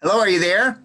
Hello, are you there?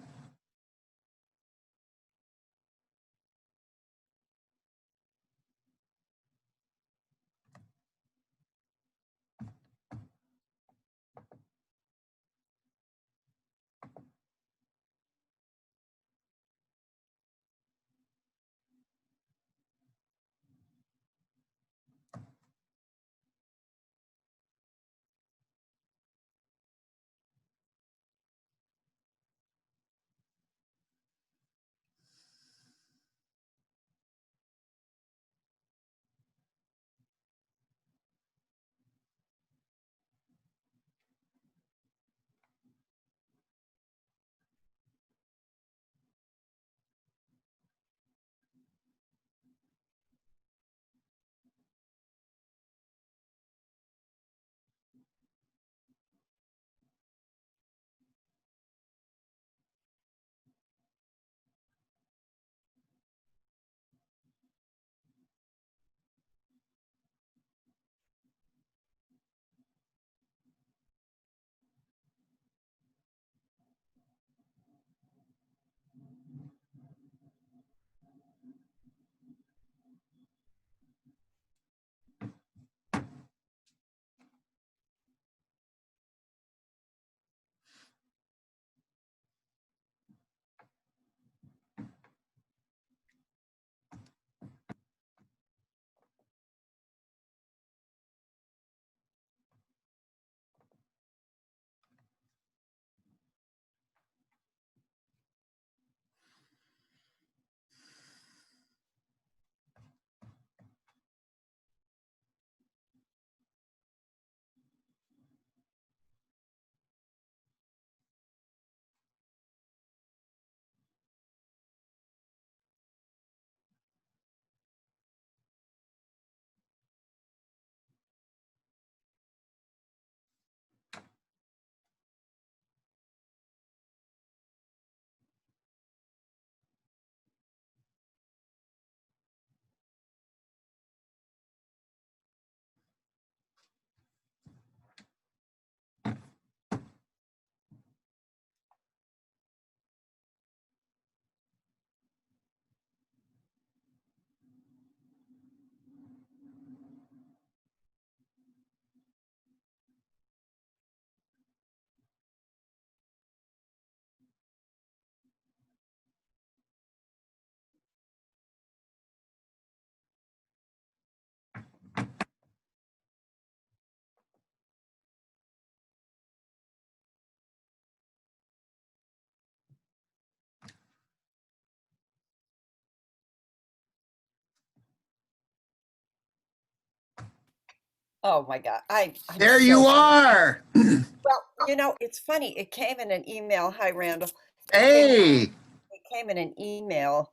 Oh my God. I'm There so you sorry. are. Well, it's funny. It came in an email. Hi, Randall. It came in, Hey, it came in an email,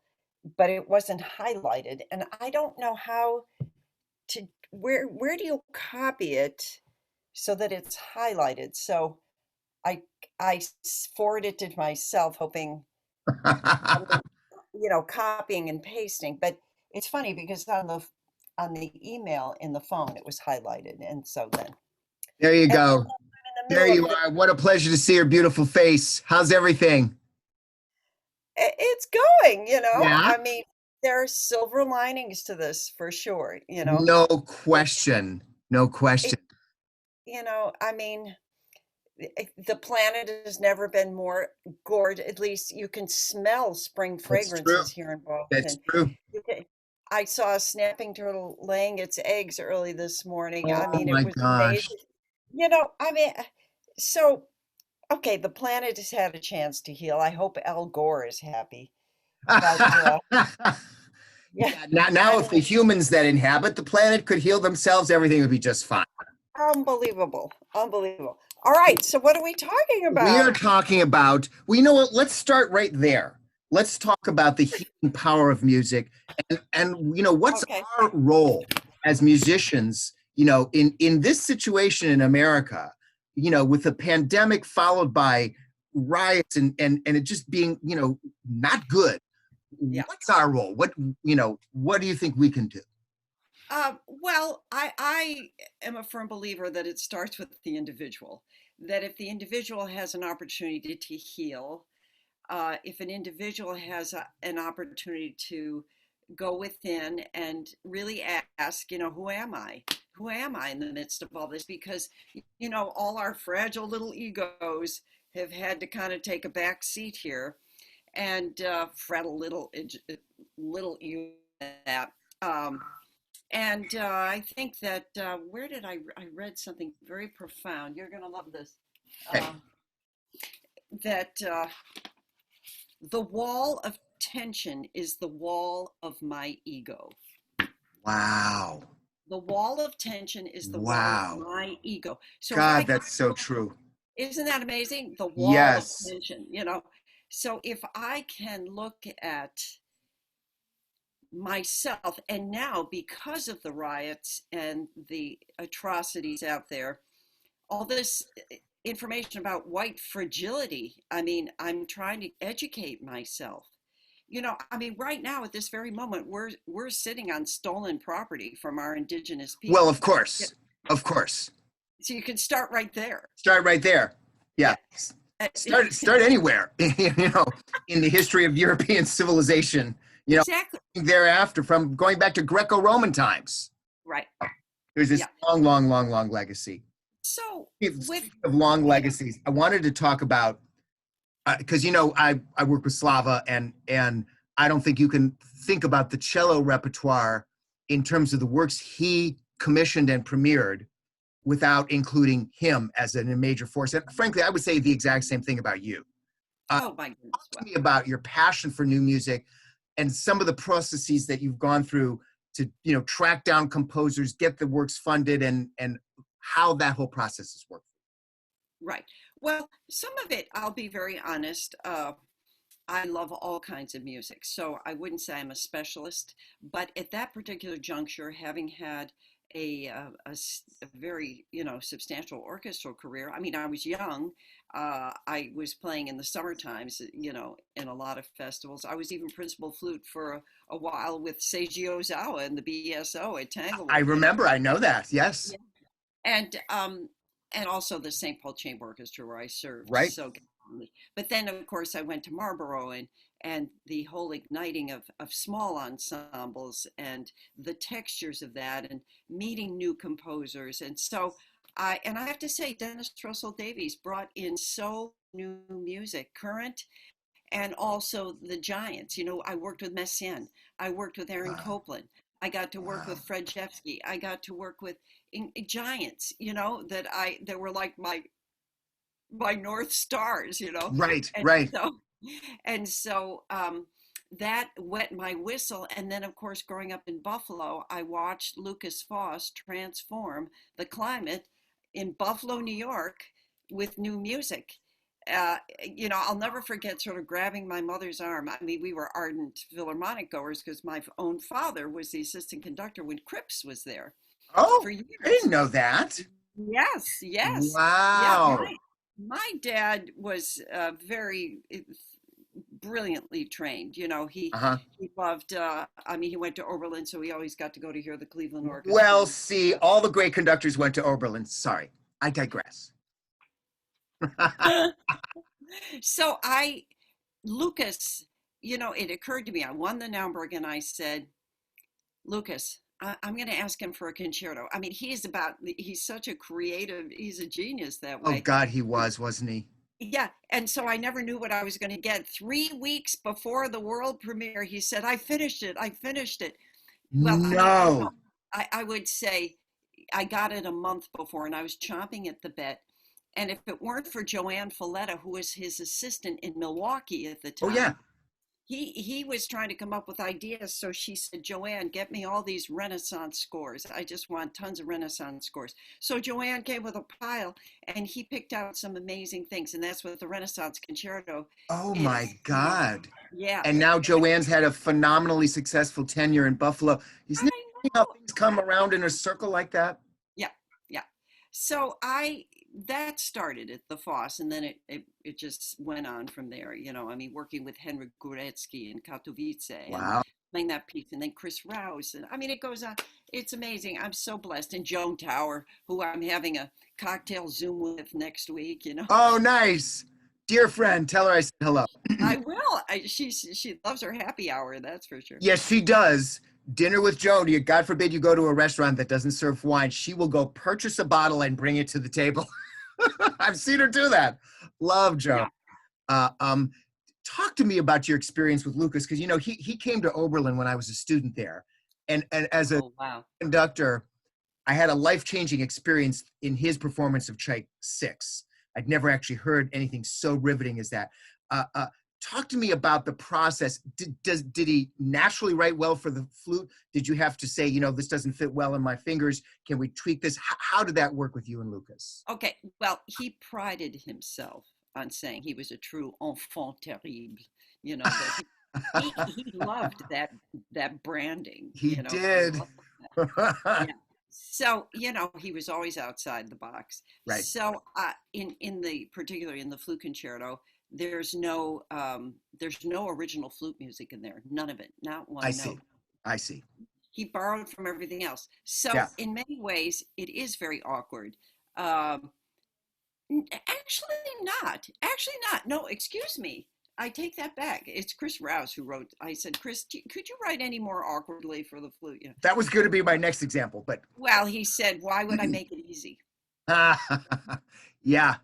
but it wasn't highlighted. And I don't know how to, where do you copy it so that it's highlighted? So I, forwarded it to myself, hoping, I mean, copying and pasting. But it's funny because on the email in the phone, it was highlighted. And so then, there you and go. in the There middle you of the are. What a pleasure to see your beautiful face. How's everything? It's going, Yeah, I mean, there are silver linings to this for sure, no question. No it, question. I mean, the planet has never been more gorgeous. At least you can smell spring That's true. fragrances here in That's Boston. true. You can- I saw a snapping turtle laying its eggs early this morning. I Oh mean, it my was gosh. amazing. I mean, so, okay, the planet has had a chance to heal. I hope Al Gore is happy. But yeah, Yeah, now I if the humans that inhabit the planet could heal themselves, everything would be just fine. unbelievable. Unbelievable. All right. So what are we talking We are about? talking about, well, you know what? Let's start right there. Let's talk about the healing power of music and what's Okay. our role as musicians, in this situation in America, with the pandemic followed by riots and it just being, not good. Yeah. What's our role? What do you think we can do? Well, I am a firm believer that it starts with the individual. that if the individual has an opportunity to heal, if an individual has an opportunity to go within and really ask, who am I? Who am I in the midst of all this? Because, all our fragile little egos have had to kind of take a back seat here and fret a little ego that. And I think that where did I read something very profound. You're going to love this. That the wall of tension is the wall of my ego. Wow. The wall of tension is the wall of my ego. So God, that's so true. Isn't that amazing? The wall Yes. of tension, So if I can look at myself, and now because of the riots and the atrocities out there, all this information about white fragility, I'm trying to educate myself. Right now at this very moment, we're sitting on stolen property from our indigenous people. Well, of course. So you can start right there. Yeah. Start anywhere, in the history of European civilization, exactly. Thereafter, from going back to Greco-Roman times. Right. There's this long legacy. So speaking of long legacies, I wanted to talk about, because, I work with Slava, and I don't think you can think about the cello repertoire in terms of the works he commissioned and premiered without including him as a major force. And frankly, I would say the exact same thing about you. Oh my goodness. Talk to me about your passion for new music and some of the processes that you've gone through to, track down composers, get the works funded, and how that whole process has worked. Right. Well, some of it, I'll be very honest, I love all kinds of music. So I wouldn't say I'm a specialist, but at that particular juncture, having had a very, substantial orchestral career. I was young. I was playing in the summer times, in a lot of festivals. I was even principal flute for a while with Seiji Ozawa in the BSO at Tanglewood. I remember. I know that. Yes. Yeah. And also the St. Paul Chamber Orchestra where I served. Right. So, but then of course I went to Marlborough and the whole igniting of small ensembles and the textures of that and meeting new composers. And so I have to say, Dennis Russell Davies brought in so new music, current, and also the giants. I worked with Messiaen. I worked with Aaron Copland. I got to work with Fred Jeffsky. I got to work with giants, that were like my North Stars, Right, and right. So that wet my whistle. And then, of course, growing up in Buffalo, I watched Lucas Foss transform the climate in Buffalo, New York, with new music. I'll never forget sort of grabbing my mother's arm. We were ardent Philharmonic goers because my own father was the assistant conductor when Cripps was there. Oh, for years. I didn't know that. Yes. Wow. Yeah, my dad was very brilliantly trained. He loved, he went to Oberlin, so he always got to go to hear the Cleveland Orchestra. Well, see, all the great conductors went to Oberlin. Sorry, I digress. So Lucas, it occurred to me, I won the Naumburg and I said, Lucas, I'm going to ask him for a concerto. He's such a creative, he's a genius that way. Oh God, he wasn't he? Yeah. And so I never knew what I was going to get. 3 weeks before the world premiere, he said, I finished it. Well, no. I would say I got it a month before and I was chomping at the bit. And if it weren't for Joanne Folletta, who was his assistant in Milwaukee at the time, oh yeah, he was trying to come up with ideas. So she said, Joanne, get me all these Renaissance scores. I just want tons of Renaissance scores. So Joanne came with a pile and he picked out some amazing things. And that's what the Renaissance Concerto oh is. my God. Yeah. And now Joanne's had a phenomenally successful tenure in Buffalo. Isn't it how things come around in a circle like that? Yeah. So that started at the Foss, and then it just went on from there. Working with Henryk Górecki in Katowice, wow, and playing that piece, and then Chris Rouse, and it goes on. It's amazing. I'm so blessed. And Joan Tower, who I'm having a cocktail Zoom with next week, you know. Oh, nice. Dear friend, tell her I said hello. I will. She loves her happy hour, that's for sure. Yes, she does. Dinner with Joan. God forbid you go to a restaurant that doesn't serve wine. She will go purchase a bottle and bring it to the table. I've seen her do that. Love Joan. Yeah. Uh, um, Talk to me about your experience with Lucas, because he came to Oberlin when I was a student there, and as a Oh, wow. conductor, I had a life-changing experience in his performance of Tchaik 6. I'd never actually heard anything so riveting as that. Uh, uh, Talk to me about the process. Did he naturally write well for the flute? Did you have to say, this doesn't fit well in my fingers? Can we tweak this? How did that work with you and Lucas? Okay. Well, he prided himself on saying he was a true enfant terrible, that he loved that branding, He he did. loved that. Yeah. So, he was always outside the box. Right. So, particularly in the flute concerto, there's no original flute music in there. None of it. Not I one see. note. I see. He borrowed from everything else. So, Yeah. in many ways, it is very awkward. Um, Actually not. Actually not. No, excuse me. I take that back. It's Chris Rouse who wrote. I said, Chris, could you write any more awkwardly for the flute? That was going to be my next example, but Well, he said, why would I make it easy? yeah.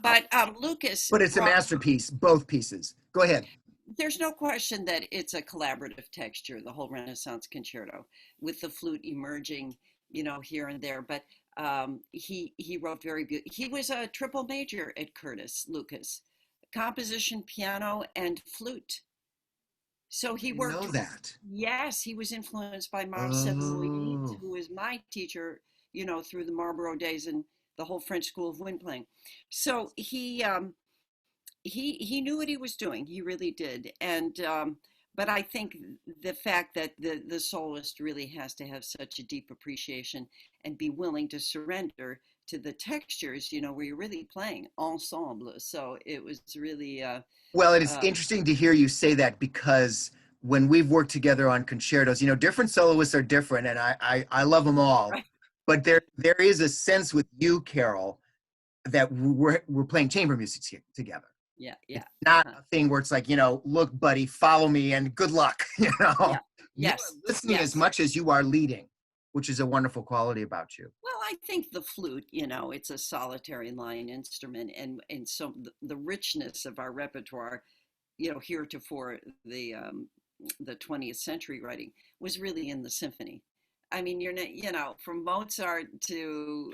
But Lucas But it's a brought. masterpiece, both pieces. Go ahead. There's no question that it's a collaborative texture, the whole Renaissance concerto, with the flute emerging, here and there. But he wrote very good. He was a triple major at Curtis, Lucas, composition, piano, and flute. So he I didn't worked. know that. Yes, he was influenced by Marcel Louis, Oh, who was my teacher, through the Marlborough days and the whole French School of Wind playing. So he knew what he was doing. He really did. And but I think the fact that the soloist really has to have such a deep appreciation and be willing to surrender to the textures, where you're really playing ensemble. So it was really well, it is uh, interesting to hear you say that, because when we've worked together on concertos, different soloists are different, and I love them all. right. But there is a sense with you, Carol, that we're playing chamber music together. Yeah, It's yeah. not Uh-huh. a thing where it's like, look, buddy, follow me and good luck. Yeah. You are Yes. listening as Yes. much as you are leading, which is a wonderful quality about you. Well, I think the flute, it's a solitary line instrument, and so the richness of our repertoire, heretofore the 20th century writing was really in the symphony. I mean, you're not, from Mozart to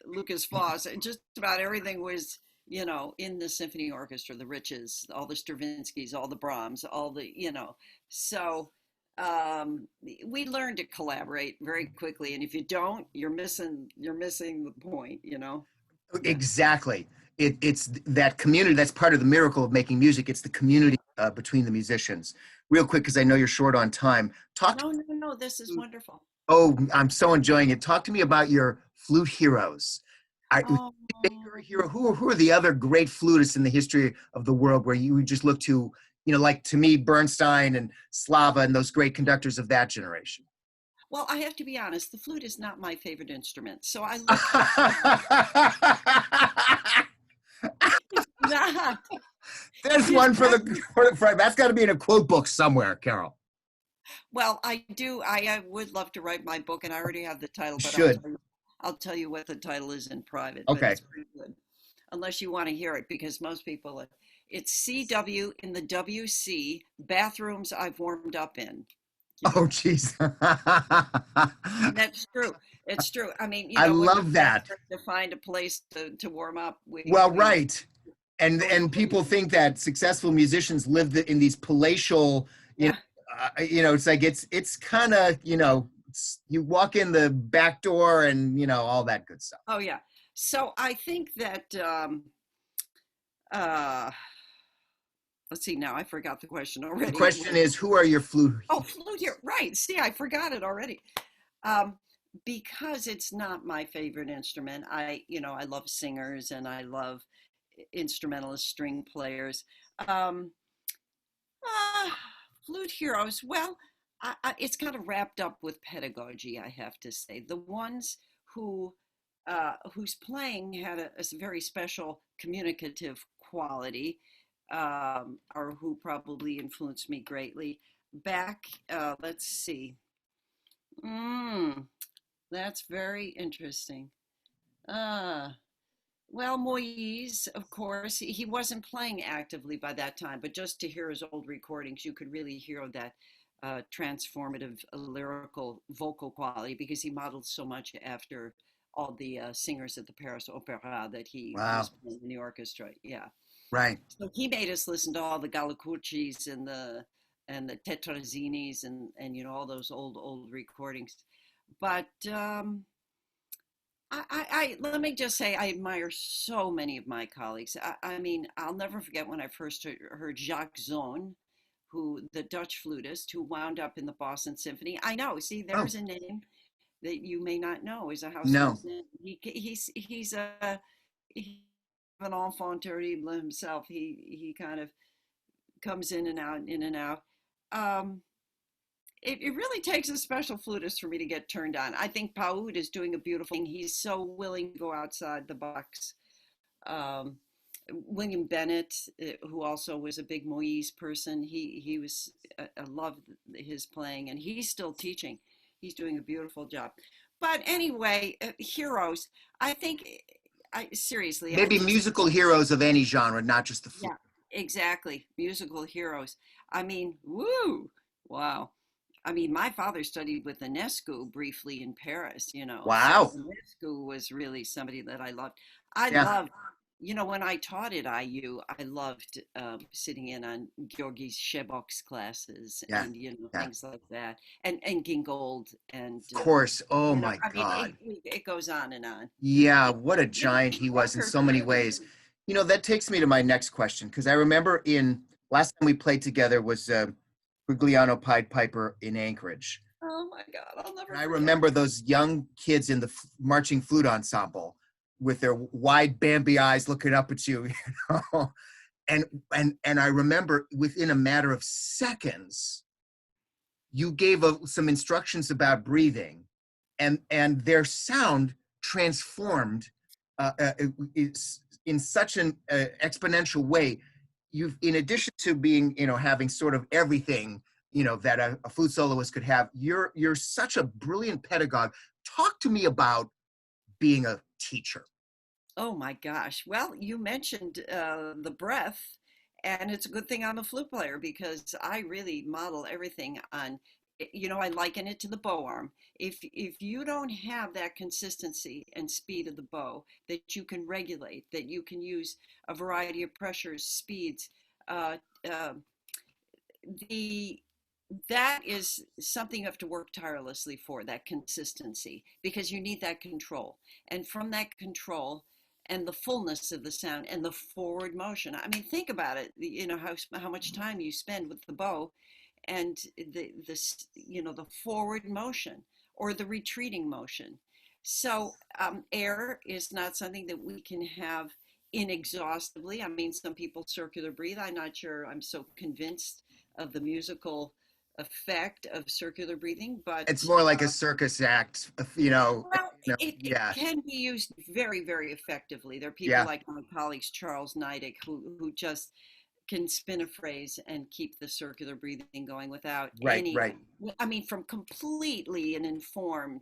Lucas Foss, just about everything was, in the symphony orchestra, the Riches, all the Stravinskys, all the Brahms, all the, so we learn to collaborate very quickly. And if you don't, you're missing the point. Yeah. Exactly. It's that community. That's part of the miracle of making music. It's the community between the musicians. Real quick, because I know you're short on time. Talk. No, no, no, this is wonderful. Oh, I'm so enjoying it. Talk to me about your flute heroes. Oh, You're a hero. Who are the other great flutists in the history of the world where you just look to, like to me, Bernstein and Slava and those great conductors of that generation? well, I have to be honest, the flute is not my favorite instrument. So I look, it's not, There's it's one for not. that's got to be in a quote book somewhere, Carol. Well, I do. I would love to write my book, and I already have the title, but Should. I'll tell you what the title is in private. But Okay. it's pretty good, unless you want to hear it, because most people, it's CW in the WC bathrooms I've warmed up in. Oh, geez. That's true. It's true. I mean, I when we're love that. desperate to find a place to warm up, Well, we right. And go to and the people WC. think that successful musicians live in these palatial, Yeah. it's like it's kind of, you walk in the back door and all that good stuff. Oh, yeah. So I think that uh, let's see. Now I forgot the question The already. It question was is, who are your flute? flute here. Right. See, I forgot it already. Um, because it's not my favorite instrument. I love singers and I love instrumentalist string players. Um, uh, Flute heroes. Well, it's kind of wrapped up with pedagogy, I have to say. The ones who whose playing had a very special communicative quality, or who probably influenced me greatly. Back, let's see. Mm, that's very interesting. Uh, well, Moise, of course, he wasn't playing actively by that time, but just to hear his old recordings, you could really hear that transformative lyrical vocal quality because he modeled so much after all the singers at the Paris Opera that he was Wow. playing in the orchestra. Yeah, Right. so he made us listen to all the Galacurcis and the Tetrazinis and all those old recordings. But let me just say I admire so many of my colleagues. I mean, I'll never forget when I first heard Jacques Zohn, who the Dutch flutist who wound up in the Boston Symphony. I know. See, Oh, there's a name that you may not know is a household no. name. He's a he's an enfant terrible himself. He kind of comes in and out, in and out. Um, it really takes a special flutist for me to get turned on. I think Paoud is doing a beautiful thing. He's so willing to go outside the box. Um, William Bennett, who also was a big Moise person, he was I loved his playing, and he's still teaching. He's doing a beautiful job. But anyway, heroes. I think I seriously, I Maybe just musical heroes of any genre, not just the flute. yeah, exactly. Musical heroes. I mean, woo, wow. I mean, my father studied with Ionescu briefly in Paris, so Wow. Ionescu was really somebody that I loved. I Yeah. loved, when I taught at IU, I loved sitting in on Georgi Shebok's classes Yeah. and, Yeah. things like that, and Gingold, and, Of course. Oh my I mean, God. it goes on and on. Yeah, You what a Really, giant he was in Rucker, so many ways. That takes me to my next question because I remember in last time we played together was Guglielmo Pied Piper in Anchorage. oh my God, I'll And never I forget. remember those young kids in the marching flute ensemble with their wide Bambi eyes looking up at you, And and I remember within a matter of seconds, you gave some instructions about breathing, and their sound transformed in such an exponential way. You've, in addition to being, having sort of everything, that a flute soloist could have, you're such a brilliant pedagogue. Talk to me about being a teacher. Oh my gosh. Well, you mentioned the breath, and it's a good thing I'm a flute player because I really model everything on, I liken it to the bow arm. If you don't have that consistency and speed of the bow that you can regulate, that you can use a variety of pressures, speeds, uh, uh, the that is something you have to work tirelessly for, that consistency, because you need that control. And from that control and the fullness of the sound and the forward motion. I mean, think about it, how much time you spend with the bow and the forward motion or the retreating motion. So air is not something that we can have inexhaustibly. I mean, some people circular breathe. I'm not sure I'm so convinced of the musical effect of circular breathing, but It's more like a circus act, well, it yeah, can be used very, very effectively. There are people yeah, like my colleagues, Charles Neidig, who just can spin a phrase and keep the circular breathing going without right, any, right. I mean, from completely an informed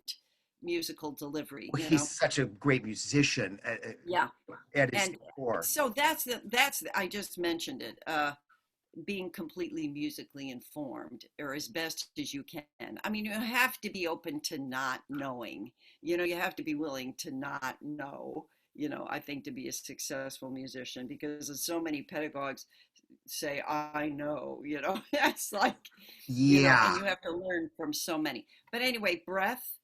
musical delivery, Well, he's such a great musician Yeah. at his And core. so I just mentioned it. Being completely musically informed or as best as you can. I mean, you have to be open to not knowing. You have to be willing to not know, I think, to be a successful musician because so many pedagogues say, I know, it's like, and Yeah. you have to learn from so many. But anyway, breath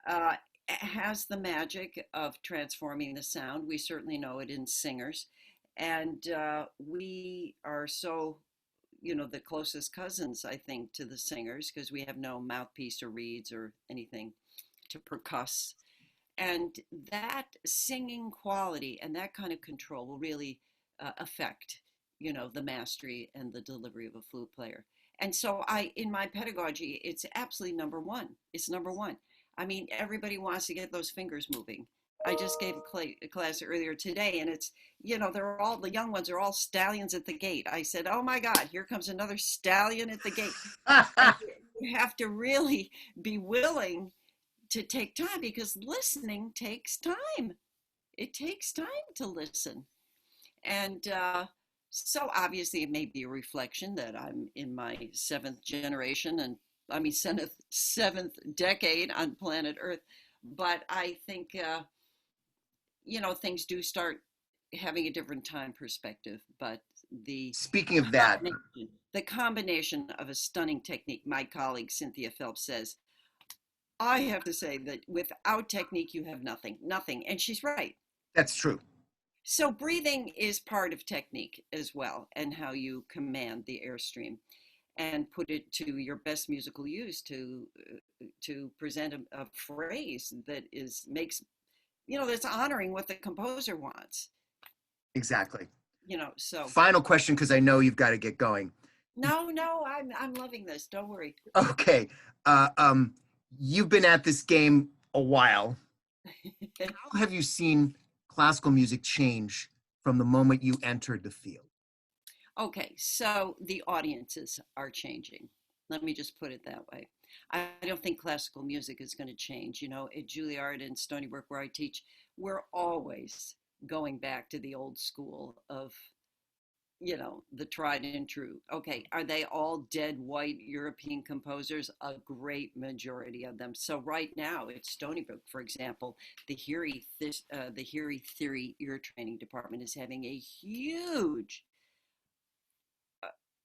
uh, has the magic of transforming the sound. We certainly know it in singers. And we are so the closest cousins, I think, to the singers because we have no mouthpiece or reeds or anything to percuss. And that singing quality and that kind of control will really affect, the mastery and the delivery of a flute player. And so in my pedagogy, it's absolutely number one. It's number one. I mean, everybody wants to get those fingers moving. I just gave a class earlier today, and it's, the young ones are all stallions at the gate. I said, oh my God, here comes another stallion at the gate. And you have to really be willing to take time, because listening takes time. It takes time to listen. And so obviously it may be a reflection that I'm in my seventh generation, and I mean seventh decade on planet Earth. But I think things do start having a different time perspective. But the Speaking of that, the combination of a stunning technique, my colleague Cynthia Phelps says, I have to say that without technique, you have nothing, nothing. And she's right. that's true. So breathing is part of technique as well, and how you command the airstream and put it to your best musical use to present a phrase that makes, that's honoring what the composer wants. Exactly. So final question, because I know you've got to get going. No, I'm loving this. Don't worry. Okay. You've been at this game a while. How have you seen classical music change from the moment you entered the field? Okay, so the audiences are changing. Let me just put it that way. I don't think classical music is going to change. At Julliard and Stony Brook, where I teach, we're always going back to the old school of, the tried and true. Okay, are they all dead white European composers? A great majority of them. So right now at Stony Brook, for example, the Heary Theory Ear Training Department is having a huge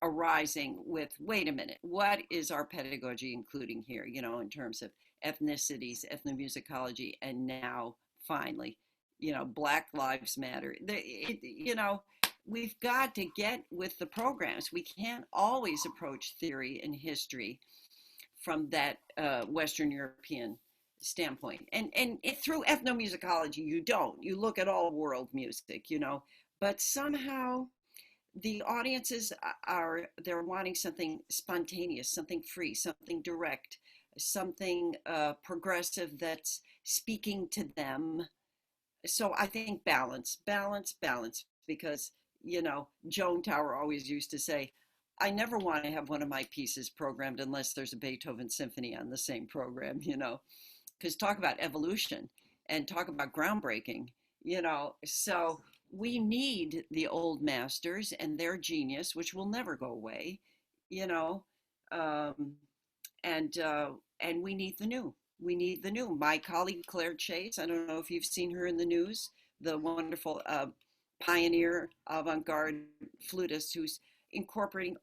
arising with, wait a minute, what is our pedagogy including here, in terms of ethnicities, ethnomusicology, and now finally, Black Lives Matter. We've got to get with the programs. We can't always approach theory and history from that Western European standpoint. And through ethnomusicology, you look at all world music, but somehow the audiences they're wanting something spontaneous, something free, something direct, something progressive that's speaking to them. So I think balance, because, Joan Tower always used to say, I never want to have one of my pieces programmed unless there's a Beethoven symphony on the same program, because talk about evolution and talk about groundbreaking, so we need the old masters and their genius, which will never go away, um, and we need the new. We need the new. My colleague Claire Chase, I don't know if you've seen her in the news, the wonderful pioneer avant-garde flutist who's incorporating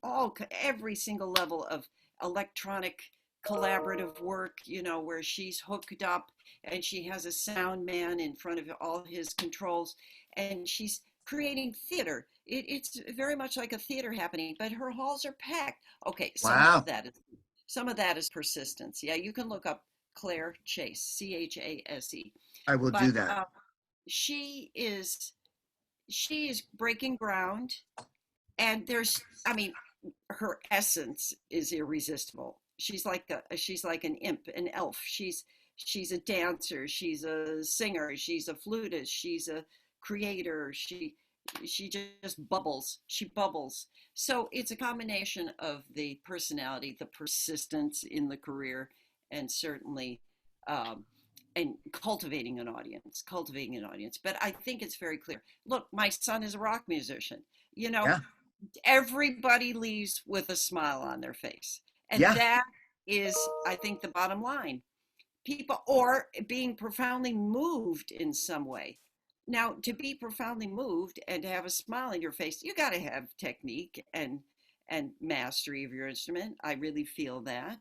every single level of electronic collaborative work, where she's hooked up and she has a sound man in front of all his controls, and she's creating theater. It's very much like a theater happening, but her halls are packed. Okay, Wow. some of that is persistence. Yeah, you can look up Claire Chase, Chase. I will do that. She is breaking ground, and her essence is irresistible. She's like an imp, an elf. She's a dancer, she's a singer, she's a flutist, she's a creator. She just bubbles. She bubbles. So it's a combination of the personality, the persistence in the career, and certainly and cultivating an audience. But I think it's very clear. Look, my son is a rock musician. Yeah. Everybody leaves with a smile on their face. And Yeah. that is, I think, the bottom line. People, or being profoundly moved in some way. Now, to be profoundly moved and to have a smile on your face, you got to have technique and mastery of your instrument. I really feel that.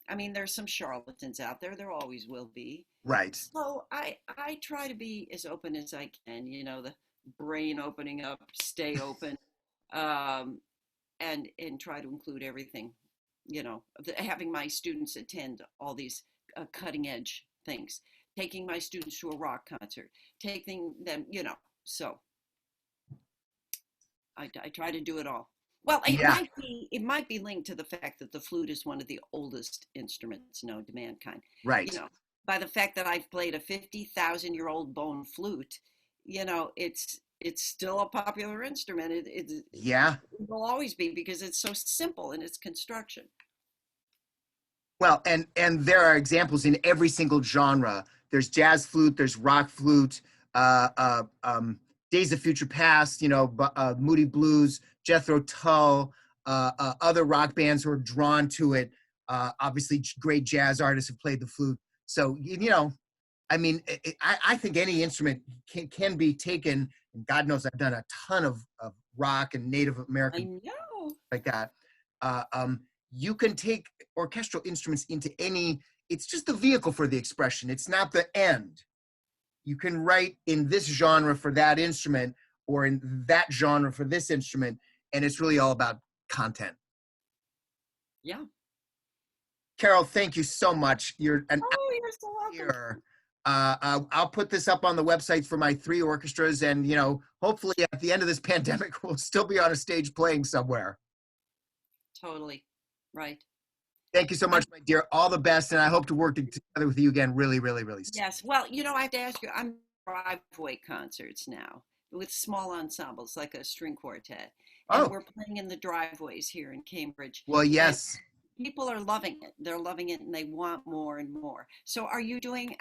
I mean, there's some charlatans out there. There always will be. Right. So I try to be as open as I can. The brain opening up, stay open, and try to include everything. Having my students attend all these cutting edge things, taking my students to a rock concert, taking them, so I try to do it all. Well, Yeah, it might be linked to the fact that the flute is one of the oldest instruments known to mankind. You right. know, by the fact that I've played a 50,000-year-old bone flute, it's still a popular instrument. It Yeah. will always be because it's so simple in its construction. Well, and there are examples in every single genre. There's jazz flute, there's rock flute, uh, uh, um, Days of Future Past, Moody Blues, Jethro Tull, other rock bands who are drawn to it. Obviously, great jazz artists have played the flute. So, I mean, I think any instrument can be taken, and God knows I've done a ton of rock and Native I American know. like that. Uh, um, you can take orchestral instruments into it's just the vehicle for the expression. It's not the end. You can write in this genre for that instrument or in that genre for this instrument, and it's really all about content. Yeah. Carol, thank you so much. You're an Oh, you're so welcome. here. I'll put this up on the website for my 3 orchestras, and hopefully at the end of this pandemic, we'll still be on a stage playing somewhere. Totally. Right. Thank you so much, my dear. All the best, and I hope to work together with you again really, really, really soon. Yes. Well, I have to ask you, I'm driveway concerts now with small ensembles like a string quartet. And Oh, we're playing in the driveways here in Cambridge. well, And yes, people are loving it. They're loving it and they want more and more. So are you doing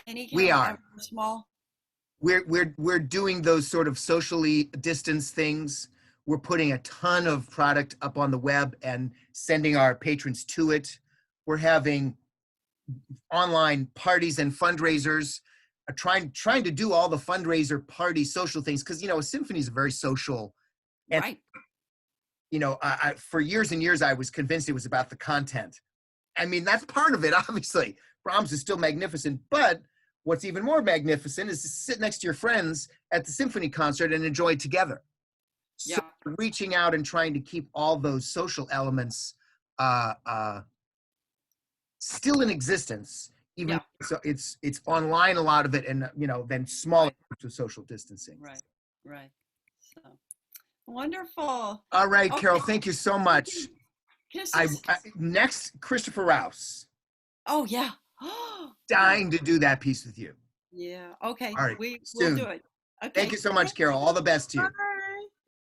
any we kind of are. outdoor small? We're doing those sort of socially distanced things. We're putting a ton of product up on the web and sending our patrons to it. We're having online parties and fundraisers, trying to do all the fundraiser party social things because a symphony is very social. And Right. For years and years I was convinced it was about the content. I mean, that's part of it, obviously. Brahms is still magnificent, but what's even more magnificent is to sit next to your friends at the symphony concert and enjoy it together. So Yeah. reaching out and trying to keep all those social elements still in existence, even Yeah. so it's online, a lot of it, and then smaller Right. to social distancing. Right. Right. So wonderful. All right, Okay. Carol, thank you so much. Kisses. Next, Christopher Rouse, Oh yeah. dying to do that piece with you. Yeah. Okay. All right, We'll do soon. it. Okay. Thank you so much, Carol. All the best to you. Bye.